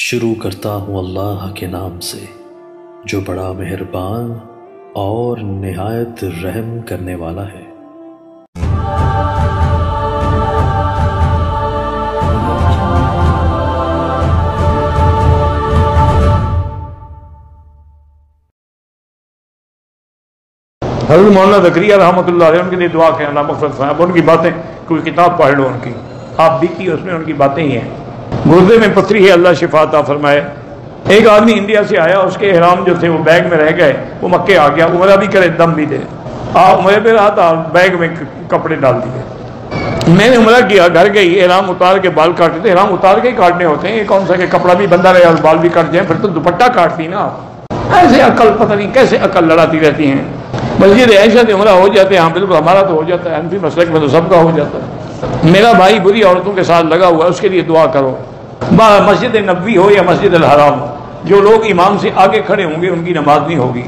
شروع کرتا ہوں اللہ کے نام سے جو بڑا مہربان اور نہایت رحم کرنے والا ہے۔ حضرت مولانا زکریا رحمۃ اللہ علیہ ان کے لیے دعا کریں، اللہ مغفرت فرمائے۔ ان کی باتیں کوئی کتاب پڑھ لو، ان کی آپ بیتی اس میں ان کی باتیں ہی ہیں۔ گردے میں پتھری ہے، اللہ شفا عطا فرمائے۔ ایک آدمی انڈیا سے آیا، اس کے احرام جو تھے وہ بیگ میں رہ گئے، وہ مکے آ گیا، عمرہ بھی کرے دم بھی دے، عمرے پہ رہا تھا، بیگ میں کپڑے ڈال دیے۔ میں نے عمرہ کیا، گھر گئی، احرام اتار کے بال کاٹے تھے، احرام اتار کے ہی کاٹنے ہوتے ہیں، یہ کون سا کہ کپڑا بھی بندہ رہے اور بال بھی کاٹ جائیں، پھر تو دوپٹہ کاٹتی نا آپ۔ ایسے عقل پتہ نہیں کیسے عقل لڑاتی رہتی ہیں۔ مسجد عائشہ سے عمرہ ہو جاتے ہیں، ہاں بالکل ہمارا تو ہو جاتا ہے، حنفی مسلک میں تو سب کا ہو جاتا ہے۔ میرا بھائی بری عورتوں کے ساتھ لگا ہوا ہے، اس کے لیے دعا کرو۔ مسجد نبوی ہو یا مسجد الحرام ہو، جو لوگ امام سے آگے کھڑے ہوں گے ان کی نماز نہیں ہوگی۔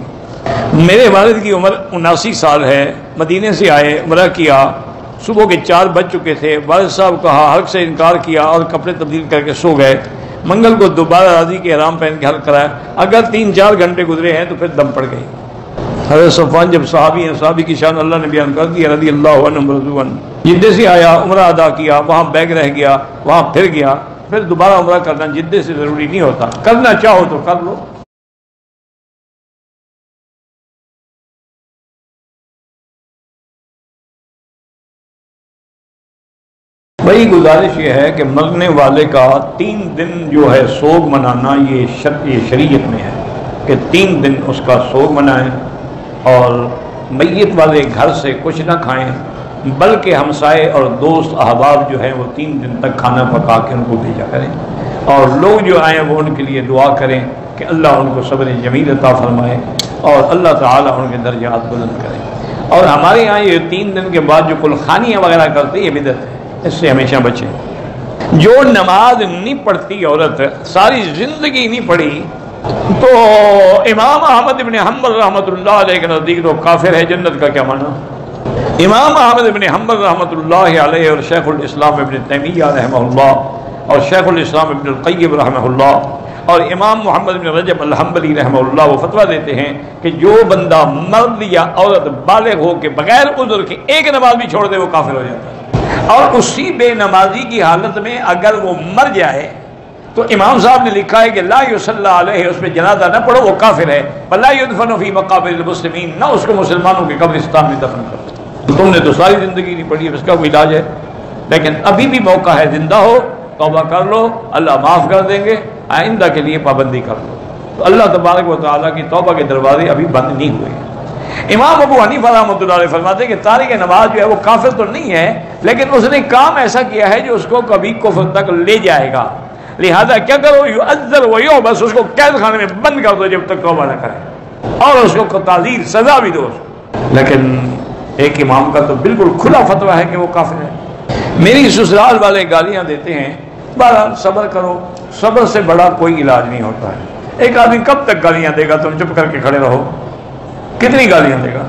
میرے والد کی عمر 79 سال ہے، مدینے سے آئے، عمرہ کیا، صبح کے 4 بج چکے تھے، والد صاحب کہا، حلق سے انکار کیا اور کپڑے تبدیل کر کے سو گئے۔ منگل کو دوبارہ راضی کے احرام پہن کے حلق کرایا، اگر 3-4 گھنٹے گزرے ہیں تو پھر دم پڑ گئی۔ حضرت صفوان جب صحابی ہیں، صحابی کی شان اللہ نے بیان کر دی رضی اللہ عنہ رضوان۔ جدے سے آیا، عمرہ ادا کیا، وہاں بیگ رہ گیا، وہاں پھر گیا، پھر دوبارہ عمرہ کرنا جدے سے ضروری نہیں ہوتا، کرنا چاہو تو کر لو۔ بھائی گزارش یہ ہے کہ مرنے والے کا 3 دن جو ہے سوگ منانا، یہ شریعت میں ہے کہ 3 دن اس کا سوگ منائیں، اور میت والے گھر سے کچھ نہ کھائیں، بلکہ ہمسائے اور دوست احباب جو ہیں وہ 3 دن تک کھانا پکا کے ان کو بھیجا کریں، اور لوگ جو آئیں وہ ان کے لیے دعا کریں کہ اللہ ان کو صبر جمیل عطا فرمائے اور اللہ تعالیٰ ان کے درجات بلند کرے۔ اور ہمارے یہاں یہ 3 دن کے بعد جو کلخانیاں وغیرہ کرتے یہ بدعت ہے، اس سے ہمیشہ بچیں۔ جو نماز نہیں پڑھتی عورت، ساری زندگی نہیں پڑھی، تو امام احمد بن حنبل رحمۃ اللہ علیہ کے نزدیک تو کافر ہے، جنت کا کیا معنی؟ امام احمد بن حنبل رحمۃ اللہ علیہ اور شیخ الاسلام ابن تیمیہ رحمہ اللہ اور شیخ الاسلام ابن القیم رحمہ اللہ اور امام محمد بن رجب الحنبلی رحمہ اللہ وہ فتویٰ دیتے ہیں کہ جو بندہ مرد یا عورت بالغ ہو کے بغیر عذر کے ایک نماز بھی چھوڑ دے وہ کافر ہو جاتا ہے، اور اسی بے نمازی کی حالت میں اگر وہ مر جائے تو امام صاحب نے لکھا ہے کہ لا یصلی علیہ، اس پہ جنازہ نہ پڑھو، وہ کافر ہے، ولا یدفن فی مقابر المسلمین، نہ اس کو مسلمانوں کے قبرستان میں دفن کرو۔ تم نے تو ساری زندگی نہیں پڑھی، اس کا کوئی علاج ہے؟ لیکن ابھی بھی موقع ہے، زندہ ہو توبہ کر لو، اللہ معاف کر دیں گے، آئندہ کے لیے پابندی کر لو۔ تو اللہ تبارک و تعالیٰ کی توبہ کے دروازے ابھی بند نہیں ہوئے۔ امام ابو حنیفہ رحمۃ اللہ علیہ فرماتے ہیں کہ تارک نماز جو ہے وہ کافر تو نہیں ہے، لیکن اس نے کام ایسا کیا ہے جو اس کو کبھی کفر تک لے جائے گا، لہذا کیا کرو، یعذر ویحبس، اس کو قید خانے میں بند کر دو جب تک توبہ نہ کرے، اور اس کو تعزیر سزا بھی دو۔ لیکن ایک امام کا تو بالکل کھلا فتویٰ ہے کہ وہ کافر ہے۔ میری سسرال والے گالیاں دیتے ہیں، بہرحال صبر کرو، صبر سے بڑا کوئی علاج نہیں ہوتا ہے۔ ایک آدمی کب تک گالیاں دے گا؟ تم چپ کر کے کھڑے رہو، کتنی گالیاں دے گا؟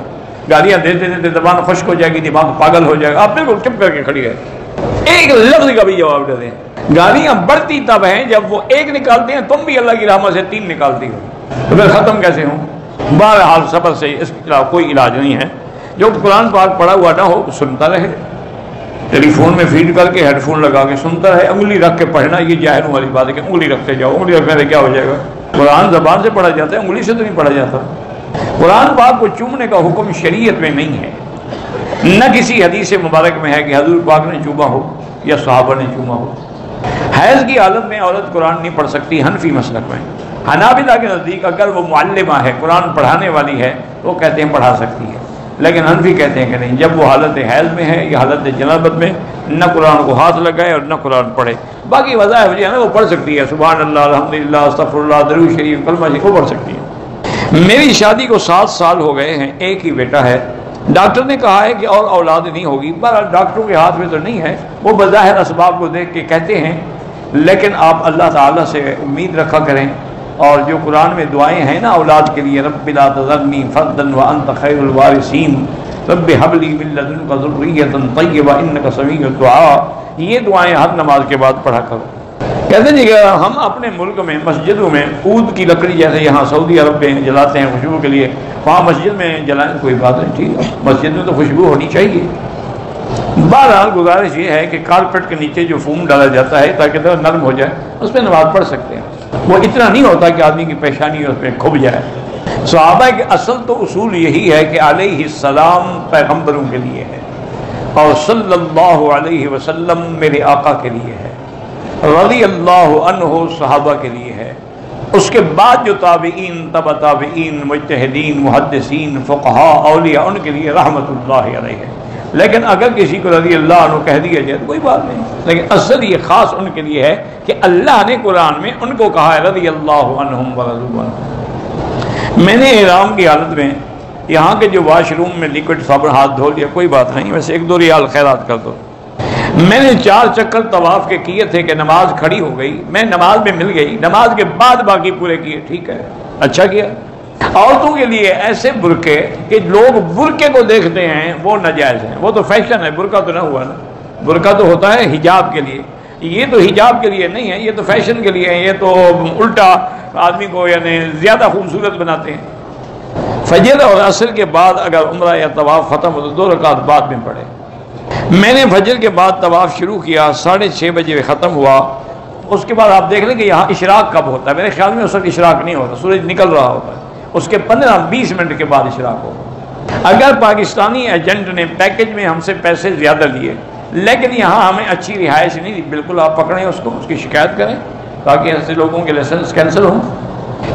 گالیاں دیتے دیتے زبان خشک ہو جائے گی، دماغ پاگل ہو جائے گا۔ آپ بالکل چپ کر کے کھڑی ہے، ایک لفظ کا بھی جواب دے دیں۔ گالیاں بڑھتی تب ہیں جب وہ ایک نکالتے ہیں، تم بھی اللہ کی رحمت سے 3 نکالتی ہو، تو پھر ختم کیسے ہوں؟ بہرحال صبر سے اس کا کوئی علاج نہیں ہے۔ جو قرآن پاک پڑھا ہوا نہ ہو سنتا رہے، ٹیلی فون میں فیڈ کر کے ہیڈ فون لگا کے سنتا رہے، انگلی رکھ کے پڑھنا یہ جاہلوں والی بات ہے کہ انگلی رکھتے جاؤ، انگلی رکھنے سے کیا ہو جائے گا؟ قرآن زبان سے پڑھا جاتا ہے، انگلی سے تو نہیں پڑھا جاتا۔ قرآن پاک کو چومنے کا حکم شریعت میں نہیں ہے، نہ کسی حدیث مبارک میں ہے کہ حضور پاک نے چوما ہو یا صحابہ نے چوما ہو۔ حیض کی حالت میں عورت قرآن نہیں پڑھ سکتی حنفی مسلک میں۔ حنابلہ کے نزدیک اگر وہ معلمہ ہے، قرآن پڑھانے والی ہے، وہ کہتے ہیں پڑھا سکتی ہے، لیکن حنفی کہتے ہیں کہ نہیں، جب وہ حالت حیض میں ہے یا حالت جنابت میں، نہ قرآن کو ہاتھ لگائے اور نہ قرآن پڑھے۔ باقی وظائف جو ہے نا وہ پڑھ سکتی ہے، سبحان اللہ، الحمدللہ، استغفر اللہ، درود شریف، کلمہ شریف وہ پڑھ سکتی ہے۔ میری شادی کو 7 سال ہو گئے ہیں، ایک ہی بیٹا ہے، ڈاکٹر نے کہا ہے کہ اور اولاد نہیں ہوگی، بہرحال ڈاکٹروں کے ہاتھ میں تو نہیں ہے، وہ بظاہر اسباب کو دیکھ کے کہتے ہیں، لیکن آپ اللہ تعالیٰ سے امید رکھا کریں، اور جو قرآن میں دعائیں ہیں نا اولاد کے لیے، رب لا تذرنی فردا وانت خیر الوارثین، رب هب لي من لدنك ذرية طيبة انك سميع الدعاء، یہ دعائیں ہر نماز کے بعد پڑھا کرو۔ کہتے ہیں کہ ہم اپنے ملک میں مسجدوں میں عود کی لکڑی جیسے یہاں سعودی عرب میں جلاتے ہیں خوشبو کے لیے، وہاں مسجد میں جلائیں کوئی بات نہیں، ٹھیک ہے، مسجد میں تو خوشبو ہونی چاہیے۔ بہرحال گزارش یہ ہے کہ کارپیٹ کے نیچے جو فوم ڈالا جاتا ہے تاکہ نرم ہو جائے، اس پہ نماز پڑھ سکتے ہیں، وہ اتنا نہیں ہوتا کہ آدمی کی پیشانی اس پہ کھب جائے۔ صحابہ کے اصل تو اصول یہی ہے کہ علیہ السلام پیغمبروں کے لیے ہے اور صلی اللہ علیہ وسلم میرے آقا کے لیے ہے، رضی اللہ عنہ صحابہ کے لیے ہے، اس کے بعد جو تابعین، تبع تابعین، مجتہدین، محدثین، فقہاء، اولیاء، ان کے لیے رحمت اللہ علیہ ہے۔ لیکن اگر کسی کو رضی اللہ عنہ کہہ دیا جائے تو کوئی بات نہیں، لیکن اصل یہ خاص ان کے لیے ہے کہ اللہ نے قرآن میں ان کو کہا ہے رضی اللہ عنہم ورضوا عنہ۔ میں نے احرام کی حالت میں یہاں کے جو واش روم میں لیکوڈ صابن ہاتھ دھو لیا، کوئی بات نہیں، ویسے 1-2 ریال خیرات کر دو۔ میں نے 4 چکر طواف کے کیے تھے کہ نماز کھڑی ہو گئی، میں نماز میں مل گئی، نماز کے بعد باقی پورے کیے، ٹھیک ہے، اچھا کیا۔ عورتوں کے لیے ایسے برقعے کہ لوگ برقعے کو دیکھتے ہیں وہ ناجائز ہیں، وہ تو فیشن ہے، برقعہ تو نہ ہوا نا، برقعہ تو ہوتا ہے حجاب کے لیے، یہ تو حجاب کے لیے نہیں ہے، یہ تو فیشن کے لیے ہے، یہ تو الٹا آدمی کو یعنی زیادہ خوبصورت بناتے ہیں۔ فجر اور عصر کے بعد اگر عمرہ یا طواف ختم ہو تو 2 رکعت بعد میں پڑھے۔ میں نے فجر کے بعد طواف شروع کیا، 6:30 بجے ختم ہوا۔ اس کے بعد آپ دیکھ لیں کہ یہاں اشراق کب ہوتا ہے، میرے خیال میں اس وقت اشراق نہیں ہوتا، سورج نکل رہا ہوتا ہے، اس کے 15-20 منٹ کے بعد اشراق ہوگا۔ اگر پاکستانی ایجنٹ نے پیکج میں ہم سے پیسے زیادہ لیے لیکن یہاں ہمیں اچھی رہائش نہیں دی، بالکل آپ پکڑیں اس کو، اس کی شکایت کریں تاکہ ایسے لوگوں کے لائسنس کینسل ہوں۔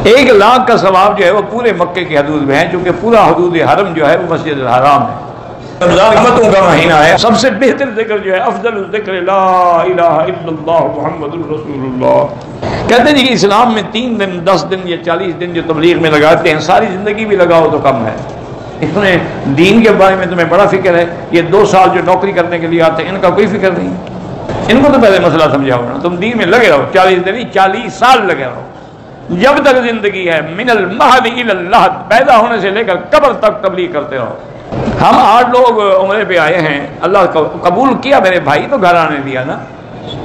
1 لاکھ کا ثواب جو ہے وہ پورے مکے کی حدود میں ہے، چونکہ پورا حدود حرم جو ہے وہ مسجد الحرام ہے، رحمتوں کا مہینہ ہے۔ سب سے بہتر ذکر جو ہے افضل الذکر لا الہ الا اللہ محمد الرسول اللہ۔ کہتے ہیں کہ اسلام میں 3 دن، 10 دن یا 40 دن جو تبلیغ میں لگاتے ہیں، ساری زندگی بھی لگاؤ تو کم ہے۔ اس میں دین کے بارے میں تمہیں بڑا فکر ہے، یہ 2 سال جو نوکری کرنے کے لیے آتے ہیں ان کا کوئی فکر نہیں، ان کو تو پہلے مسئلہ سمجھاؤ نا، تم دین میں لگے رہو، 40 دن نہیں 40 سال لگے رہو، جب تک زندگی ہے، من المہد الی اللحد، پیدا ہونے سے لے کر قبر تک تبلیغ کرتے رہو۔ ہم 8 لوگ عمرے پہ آئے ہیں، اللہ قبول کیا میرے بھائی تو گھر آنے دیا نا۔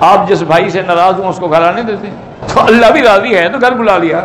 آپ جس بھائی سے ناراض ہوں اس کو گھر آنے دیتے، تو اللہ بھی راضی ہے تو گھر بلا لیا۔